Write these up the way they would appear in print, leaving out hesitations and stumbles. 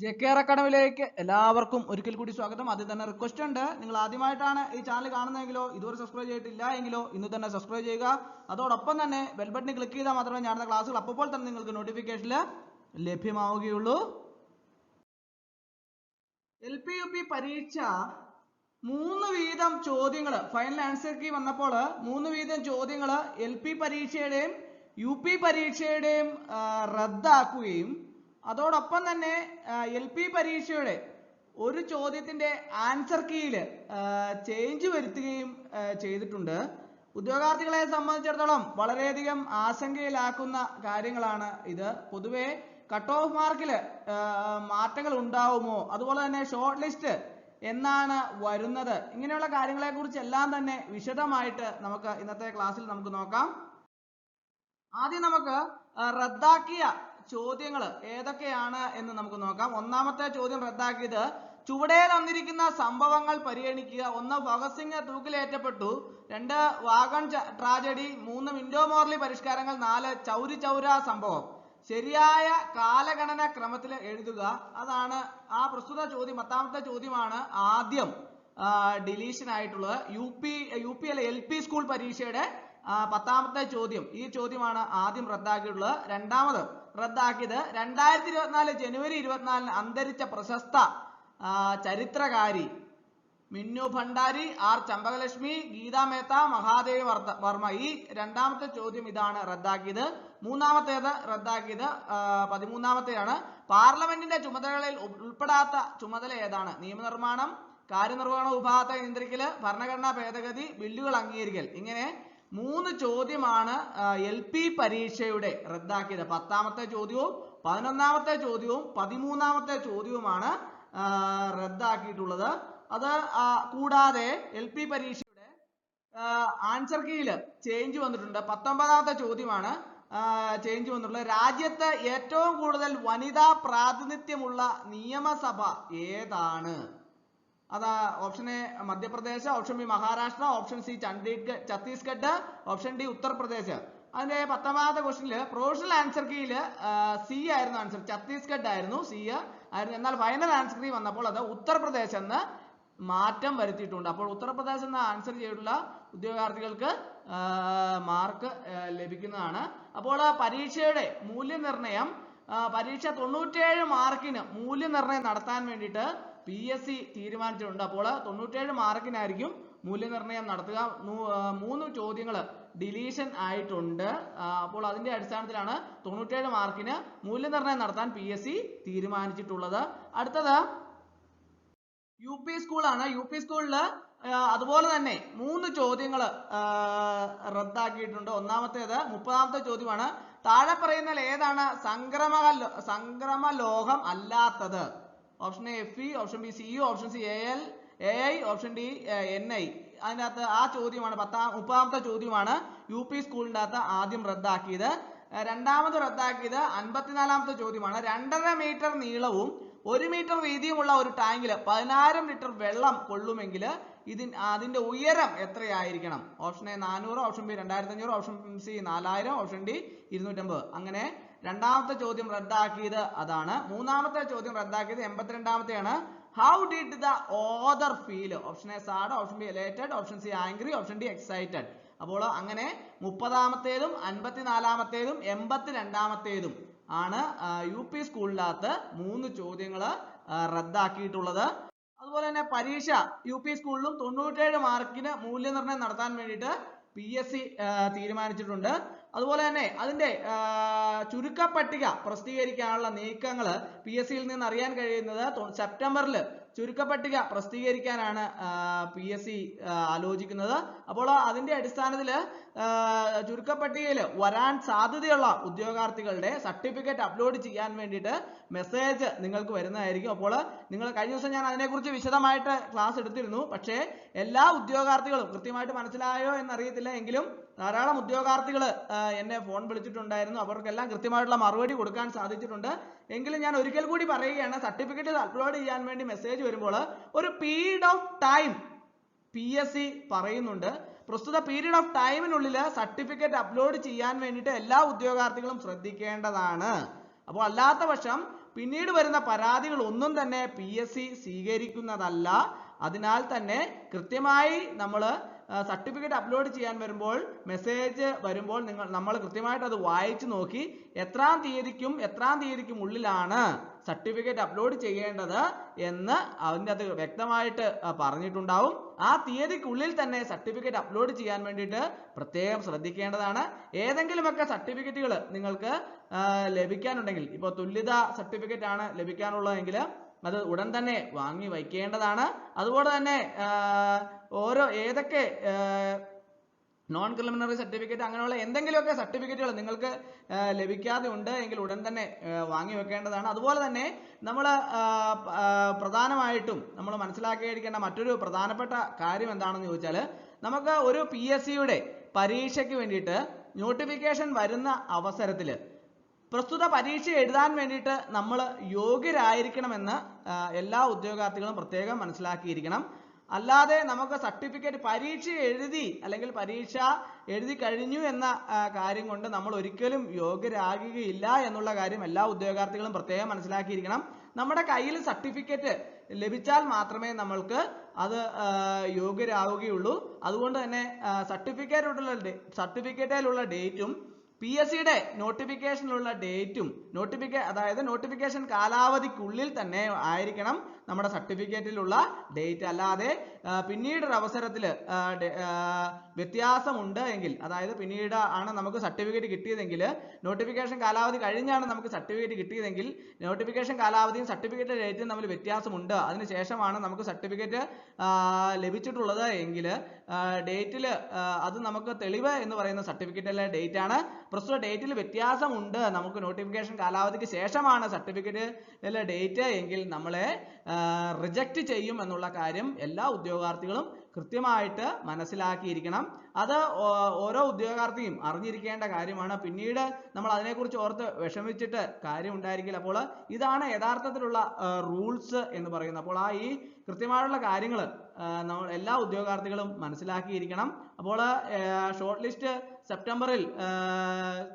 JKR അക്കാഡമിയിലേക്ക് എല്ലാവർക്കും ഒരിക്കൽ കൂടി സ്വാഗതം. ആദ്യം തന്നെ റിക്വസ്റ്റ് ഉണ്ട്, നിങ്ങൾ ആദ്യമായിട്ടാണ് ഈ ചാനൽ കാണുന്നതെങ്കിലോ ഇതുവരെ സബ്സ്ക്രൈബ് ചെയ്തിട്ടില്ല എങ്കിലോ ഇന്ന് തന്നെ സബ്സ്ക്രൈബ് ചെയ്യുക. അതോടൊപ്പം തന്നെ ബെൽ ബട്ടൺ ക്ലിക്ക് ചെയ്താൽ മാത്രമേ ഞാനുന്ന ക്ലാസ്സുകൾ അപ്പോൾ തന്നെ നിങ്ങൾക്ക് നോട്ടിഫിക്കേഷനിൽ ലഭ്യമാവുകയുള്ളൂ. LP UP പരീക്ഷ 3 വീതം ചോദ്യങ്ങൾ ഫൈനൽ ആൻസർ കീ വന്നപ്പോൾ 3 വീതം ചോദ്യങ്ങൾ LP പരീക്ഷയുടെയും UP പരീക്ഷയുടെയും റദ്ദാക്കുകയും അതോടൊപ്പം തന്നെ LP പരീക്ഷയുടെ ഒരു ചോദ്യത്തിന്റെ ആൻസർ കീയിൽ ചേഞ്ച് വരുത്തുകയും ചെയ്തിട്ടുണ്ട്. ഉദ്യോഗാർത്ഥികളെ സംബന്ധിച്ചിടത്തോളം വളരെയധികം ആശങ്കയിലാക്കുന്ന കാര്യങ്ങളാണ് ഇത്. പൊതുവെ കട്ട് ഓഫ് മാർക്കിൽ മാറ്റങ്ങൾ ഉണ്ടാവുമോ, അതുപോലെ തന്നെ ഷോർട്ട് ലിസ്റ്റ് എന്നാണ് വരുന്നത്, ഇങ്ങനെയുള്ള കാര്യങ്ങളെ കുറിച്ച് എല്ലാം തന്നെ വിശദമായിട്ട് നമുക്ക് ഇന്നത്തെ ക്ലാസ്സിൽ നമുക്ക് നോക്കാം. ആദ്യം നമുക്ക് റദ്ദാക്കിയ ചോദ്യങ്ങൾ ഏതൊക്കെയാണ് എന്ന് നമുക്ക് നോക്കാം. ഒന്നാമത്തെ ചോദ്യം റദ്ദാക്കിയത് ചുവടെ തന്നിരിക്കുന്ന സംഭവങ്ങൾ പരിഗണിക്കുക. 1 ഭഗത് സിംഗ് തൂക്കിലേറ്റപ്പെട്ടു, 2 വാഗൺ ട്രാജഡി, 3 മിന്റോ മോർലി പരിഷ്കാരങ്ങൾ, 4 ചൗരി ചൗര സംഭവം. ശരിയായ കാലഗണന ക്രമത്തിൽ എഴുതുക. അതാണ് ആ പ്രസ്തുത ചോദ്യം. 10ാമത്തെ ചോദ്യമാണ് ആദ്യം ഡിലീഷൻ ആയിട്ടുള്ളത്. LP സ്കൂൾ പരീക്ഷയുടെ 10ാമത്തെ ചോദ്യം. ഈ ചോദ്യമാണ് ആദ്യം റദ്ദാക്കിയിട്ടുള്ളത്. രണ്ടാമത് റദ്ദാക്കിയത് 2024 ജനുവരി 24 അന്തരിച്ച പ്രശസ്ത ചരിത്രകാരി മിന്നു ഭണ്ഡാരി, ആർ ചമ്പകലക്ഷ്മി, ഗീതാ മേത്ത, മഹാദേവി വർമ്മ. ഈ രണ്ടാമത്തെ ചോദ്യം ഇതാണ് റദ്ദാക്കിയത്. മൂന്നാമത്തേത് റദ്ദാക്കിയത് 13ാമത്തെയാണ്. പാർലമെന്റിന്റെ ചുമതലകളിൽ ഉൾപ്പെടാത്ത ചുമതല ഏതാണ്? നിയമനിർമ്മാണം, കാര്യനിർവഹണ വിഭാഗത്തെ നിയന്ത്രിക്കൽ, ഭരണഘടനാ ഭേദഗതി, ബില്ലുകൾ അംഗീകരിക്കൽ. ഇങ്ങനെ 3 ചോദ്യമാണ് LP പരീക്ഷയുടെ റദ്ദാക്കിയത്. 10ാമത്തെ ചോദ്യവും 11ാമത്തെ ചോദ്യവും 13ാമത്തെ ചോദ്യവുമാണ് റദ്ദാക്കിയിട്ടുള്ളത്. അത് കൂടാതെ LP പരീക്ഷയുടെ ആൻസർ കീയിൽ ചേഞ്ച് വന്നിട്ടുണ്ട്. 19ാമത്തെ ചോദ്യമാണ് ചേഞ്ച് വന്നിട്ടുള്ളത്. രാജ്യത്ത് ഏറ്റവും കൂടുതൽ വനിതാ പ്രാതിനിധ്യമുള്ള നിയമസഭ ഏതാണ്? അതാ option A Madhya Pradesh, option B Maharashtra, option C Chhattisgarh, option D Uttar Pradesh. അതിന്റെ 19ാമത്തെ ക്വസ്റ്റ്യനിൽ പ്രൊവിഷണൽ ആൻസർ കീയിൽ സി ആയിരുന്നു ആൻസർ, ഛത്തീസ്ഗഡ് ആയിരുന്നു സി ആയിരുന്നു. എന്നാൽ ഫൈനൽ ആൻസർ കീ വന്നപ്പോൾ അത് ഉത്തർപ്രദേശ് എന്ന് മാറ്റം വരുത്തിയിട്ടുണ്ട്. അപ്പോൾ ഉത്തർപ്രദേശ് എന്ന ആൻസർ ചെയ്തിട്ടുള്ള ഉദ്യോഗാർത്ഥികൾക്ക് മാർക്ക് ലഭിക്കുന്നതാണ്. അപ്പോൾ പരീക്ഷയുടെ മൂല്യനിർണ്ണയം, പരീക്ഷ 97 മാർക്കിന് മൂല്യനിർണ്ണയം നടത്താൻ വേണ്ടിയിട്ട് PSC തീരുമാനിച്ചിട്ടുണ്ട്. അപ്പോൾ 97 മാർക്കിനായിരിക്കും മൂല്യനിർണ്ണയം നടത്തുക. 3 ചോദ്യങ്ങൾ ഡിലീഷൻ ആയിട്ടുണ്ട്. അപ്പോൾ അതിന്റെ അടിസ്ഥാനത്തിലാണ് 97 മാർക്കിന് മൂല്യനിർണ്ണയം നടത്താൻ PSC തീരുമാനിച്ചിട്ടുള്ളത്. അടുത്തത് UP സ്കൂളാണ്. UP സ്കൂളിൽ അതുപോലെ തന്നെ 3 ചോദ്യങ്ങൾ റദ്ദാക്കിയിട്ടുണ്ട്. ഒന്നാമത്തേത് 30ാമത്തെ ചോദ്യമാണ്. താഴെ പറയുന്നതിൽ ഏതാണ് സംക്രമ ലോഹം അല്ലാത്തത്? Option A Fe, option B Cu, option C Ai, option D Ni. അതിനകത്ത് ആ ചോദ്യമാണ് 30ാമത്തെ ചോദ്യമാണ് UP സ്കൂളിൻ്റെ അകത്ത് ആദ്യം റദ്ദാക്കിയത്. രണ്ടാമത് റദ്ദാക്കിയത് 54ാമത്തെ ചോദ്യമാണ്. 2.5 മീറ്റർ നീളവും 1 മീറ്റർ വീതിയുമുള്ള ഒരു ടാങ്കിൽ 10000 ലിറ്റർ വെള്ളം കൊള്ളുമെങ്കിൽ അതിന്റെ ഉയരം എത്രയായിരിക്കണം? Option A 400, option B 2500, option C 4000, option D 250. അങ്ങനെ രണ്ടാമത്തെ ചോദ്യം റദ്ദാക്കിയത് അതാണ്. മൂന്നാമത്തെ ചോദ്യം റദ്ദാക്കിയത് 82ാമത്തെയാണ്. How did the author feel? Option A sad, option B elated, option C angry, option D excited. അപ്പോൾ അങ്ങനെ 30ാമത്തേതും 54ാമത്തേതും 82ാമത്തേതും ആണ് UP സ്കൂളിനകത്ത് 3 ചോദ്യങ്ങൾ റദ്ദാക്കിയിട്ടുള്ളത്. അതുപോലെ തന്നെ പരീക്ഷ UP സ്കൂളിലും 97 മാർക്കിന് മൂല്യനിർണ്ണയം നടത്താൻ വേണ്ടിയിട്ട് PSC തീരുമാനിച്ചിട്ടുണ്ട്. അതുപോലെ തന്നെ അതിന്റെ ചുരുക്കപ്പട്ടിക പ്രസിദ്ധീകരിക്കാനുള്ള നീക്കങ്ങൾ PSCയിൽ നിന്ന് അറിയാൻ കഴിയുന്നത് സെപ്റ്റംബറിൽ ചുരുക്കപ്പട്ടിക പ്രസിദ്ധീകരിക്കാനാണ് PSC ആലോചിക്കുന്നത്. അപ്പോൾ അതിന്റെ അടിസ്ഥാനത്തിൽ ചുരുക്കപ്പട്ടികയിൽ വരാൻ സാധ്യതയുള്ള ഉദ്യോഗാർത്ഥികളുടെ സർട്ടിഫിക്കറ്റ് അപ്ലോഡ് ചെയ്യാൻ വേണ്ടിയിട്ട് മെസ്സേജ് നിങ്ങൾക്ക് വരുന്നതായിരിക്കും. അപ്പോൾ നിങ്ങൾ കഴിഞ്ഞ ദിവസം ഞാൻ അതിനെക്കുറിച്ച് വിശദമായിട്ട് ക്ലാസ് എടുത്തിരുന്നു. പക്ഷേ എല്ലാ ഉദ്യോഗാർത്ഥികളും കൃത്യമായിട്ട് മനസ്സിലായോ എന്നറിയത്തില്ല. എങ്കിലും ധാരാളം ഉദ്യോഗാർത്ഥികൾ എന്നെ ഫോൺ വിളിച്ചിട്ടുണ്ടായിരുന്നു. അവർക്കെല്ലാം കൃത്യമായിട്ടുള്ള മറുപടി കൊടുക്കാൻ സാധിച്ചിട്ടുണ്ട്. എങ്കിലും ഞാൻ ഒരിക്കൽ കൂടി പറയുകയാണ്, സർട്ടിഫിക്കറ്റ് അപ്ലോഡ് ചെയ്യാൻ വേണ്ടി മെസ്സേജ് വരുമ്പോൾ ഒരു പീരീഡ് ഓഫ് ടൈം PSC പറയുന്നുണ്ട്. പ്രസ്തുത പീരീഡ് ഓഫ് ടൈമിനുള്ളിൽ സർട്ടിഫിക്കറ്റ് അപ്ലോഡ് ചെയ്യാൻ വേണ്ടിയിട്ട് എല്ലാ ഉദ്യോഗാർത്ഥികളും ശ്രദ്ധിക്കേണ്ടതാണ്. അപ്പോൾ അല്ലാത്ത പക്ഷം പിന്നീട് വരുന്ന പരാതികൾ ഒന്നും തന്നെ PSC സ്വീകരിക്കുന്നതല്ല. അതിനാൽ തന്നെ കൃത്യമായി നമ്മൾ സർട്ടിഫിക്കറ്റ് അപ്ലോഡ് ചെയ്യാൻ വരുമ്പോൾ മെസ്സേജ് വരുമ്പോൾ നമ്മൾ കൃത്യമായിട്ട് അത് വായിച്ചു നോക്കി എത്രാം തീയതിക്കും ഉള്ളിലാണ് സർട്ടിഫിക്കറ്റ് അപ്ലോഡ് ചെയ്യേണ്ടത് എന്ന് അതിൻ്റെ അത് വ്യക്തമായിട്ട് പറഞ്ഞിട്ടുണ്ടാവും. ആ തീയതിക്കുള്ളിൽ തന്നെ സർട്ടിഫിക്കറ്റ് അപ്ലോഡ് ചെയ്യാൻ വേണ്ടിയിട്ട് പ്രത്യേകം ശ്രദ്ധിക്കേണ്ടതാണ്. ഏതെങ്കിലുമൊക്കെ സർട്ടിഫിക്കറ്റുകൾ നിങ്ങൾക്ക് ലഭിക്കാനുണ്ടെങ്കിൽ, ഇപ്പോൾ തുല്യത സർട്ടിഫിക്കറ്റ് ആണ് ലഭിക്കാനുള്ളതെങ്കിൽ അത് ഉടൻ തന്നെ വാങ്ങി വയ്ക്കേണ്ടതാണ്. അതുപോലെ തന്നെ ഏതൊക്കെ നോൺ ക്രിമിനറി സർട്ടിഫിക്കറ്റ് അങ്ങനെയുള്ള എന്തെങ്കിലുമൊക്കെ സർട്ടിഫിക്കറ്റുകൾ നിങ്ങൾക്ക് ലഭിക്കാതെ ഉണ്ട് എങ്കിൽ ഉടൻ തന്നെ വാങ്ങി വെക്കേണ്ടതാണ്. അതുപോലെ തന്നെ നമ്മൾ പ്രധാനമായിട്ടും നമ്മൾ മനസ്സിലാക്കിയിരിക്കേണ്ട മറ്റൊരു പ്രധാനപ്പെട്ട കാര്യം എന്താണെന്ന് ചോദിച്ചാൽ, നമുക്ക് ഒരു PSCയുടെ പരീക്ഷയ്ക്ക് വേണ്ടിയിട്ട് നോട്ടിഫിക്കേഷൻ വരുന്ന അവസരത്തിൽ പ്രസ്തുത പരീക്ഷ എഴുതാൻ വേണ്ടിയിട്ട് നമ്മൾ യോഗ്യരായിരിക്കണമെന്ന് എല്ലാ ഉദ്യോഗാർത്ഥികളും പ്രത്യേകം മനസ്സിലാക്കിയിരിക്കണം. അല്ലാതെ നമുക്ക് സർട്ടിഫിക്കറ്റ് പരീക്ഷ എഴുതി അല്ലെങ്കിൽ പരീക്ഷ എഴുതി കഴിഞ്ഞു എന്ന കാര്യം കൊണ്ട് നമ്മൾ ഒരിക്കലും യോഗ്യരാകുകയില്ല എന്നുള്ള കാര്യം എല്ലാ ഉദ്യോഗാർത്ഥികളും പ്രത്യേകം മനസ്സിലാക്കിയിരിക്കണം. നമ്മുടെ കയ്യിൽ സർട്ടിഫിക്കറ്റ് ലഭിച്ചാൽ മാത്രമേ നമ്മൾക്ക് അത് യോഗ്യരാവുകയുള്ളൂ. അതുകൊണ്ട് തന്നെ സർട്ടിഫിക്കറ്റിലുള്ള ഡേറ്റും PSCയുടെ നോട്ടിഫിക്കേഷനിലുള്ള ഡേറ്റും അതായത് നോട്ടിഫിക്കേഷൻ കാലാവധിക്കുള്ളിൽ തന്നെ ആയിരിക്കണം നമ്മുടെ സർട്ടിഫിക്കറ്റിലുള്ള ഡേറ്റ്. അല്ലാതെ പിന്നീടൊരു അവസരത്തിൽ വ്യത്യാസമുണ്ട് എങ്കിൽ, അതായത് പിന്നീട് ആണ് നമുക്ക് സർട്ടിഫിക്കറ്റ് കിട്ടിയതെങ്കിൽ, നോട്ടിഫിക്കേഷൻ കാലാവധി കഴിഞ്ഞാണ് നമുക്ക് സർട്ടിഫിക്കറ്റ് കിട്ടിയതെങ്കിൽ നോട്ടിഫിക്കേഷൻ കാലാവധിയും സർട്ടിഫിക്കറ്റ് ഡേറ്റും തമ്മിൽ വ്യത്യാസമുണ്ട്, അതിനുശേഷമാണ് നമുക്ക് സർട്ടിഫിക്കറ്റ് ലഭിച്ചിട്ടുള്ളത് എങ്കിൽ ഡേറ്റിൽ അത് നമുക്ക് തെളിവ് എന്ന് പറയുന്ന സർട്ടിഫിക്കറ്റിലെ ഡേറ്റ് ആണ്. പ്രസ്തുത ഡേറ്റിൽ വ്യത്യാസമുണ്ട്, നമുക്ക് നോട്ടിഫിക്കേഷൻ കാലാവധിക്ക് ശേഷമാണ് സർട്ടിഫിക്കറ്റിലെ ഡേറ്റ് എങ്കിൽ നമ്മളെ റിജക്റ്റ് ചെയ്യും എന്നുള്ള കാര്യം എല്ലാ ഉദ്യോഗാർത്ഥികളും കൃത്യമായിട്ട് മനസ്സിലാക്കിയിരിക്കണം. അത് ഓരോ ഉദ്യോഗാർത്ഥിയും അറിഞ്ഞിരിക്കേണ്ട കാര്യമാണ്. പിന്നീട് നമ്മൾ അതിനെക്കുറിച്ച് ഓർത്ത് വിഷമിച്ചിട്ട് കാര്യം ഉണ്ടായിരിക്കില്ല. അപ്പോൾ ഇതാണ് യഥാർത്ഥത്തിലുള്ള റൂൾസ് എന്ന് പറയുന്നത്. അപ്പോൾ ഈ കൃത്യമായിട്ടുള്ള കാര്യങ്ങൾ നമ്മൾ എല്ലാ ഉദ്യോഗാർത്ഥികളും മനസ്സിലാക്കിയിരിക്കണം. അപ്പോൾ ഷോർട്ട് ലിസ്റ്റ് സെപ്റ്റംബറിൽ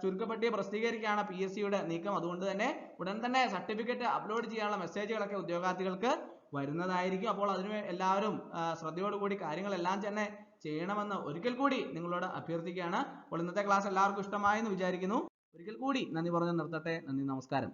ചുരുക്കപ്പട്ടിക പ്രസിദ്ധീകരിക്കുകയാണ് PSCയുടെ നീക്കം. അതുകൊണ്ട് തന്നെ ഉടൻ തന്നെ സർട്ടിഫിക്കറ്റ് അപ്ലോഡ് ചെയ്യാനുള്ള മെസ്സേജുകളൊക്കെ ഉദ്യോഗാർത്ഥികൾക്ക് വരുന്നതായിരിക്കും. അപ്പോൾ അതിന് എല്ലാവരും ശ്രദ്ധയോടുകൂടി കാര്യങ്ങളെല്ലാം തന്നെ ചെയ്യണമെന്ന് ഒരിക്കൽ കൂടി നിങ്ങളോട് അഭ്യർത്ഥിക്കുകയാണ്. അപ്പോൾ ഇന്നത്തെ ക്ലാസ് എല്ലാവർക്കും ഇഷ്ടമായെന്ന് വിചാരിക്കുന്നു. ഒരിക്കൽ കൂടി നന്ദി പറഞ്ഞു നിർത്തട്ടെ. നന്ദി, നമസ്കാരം.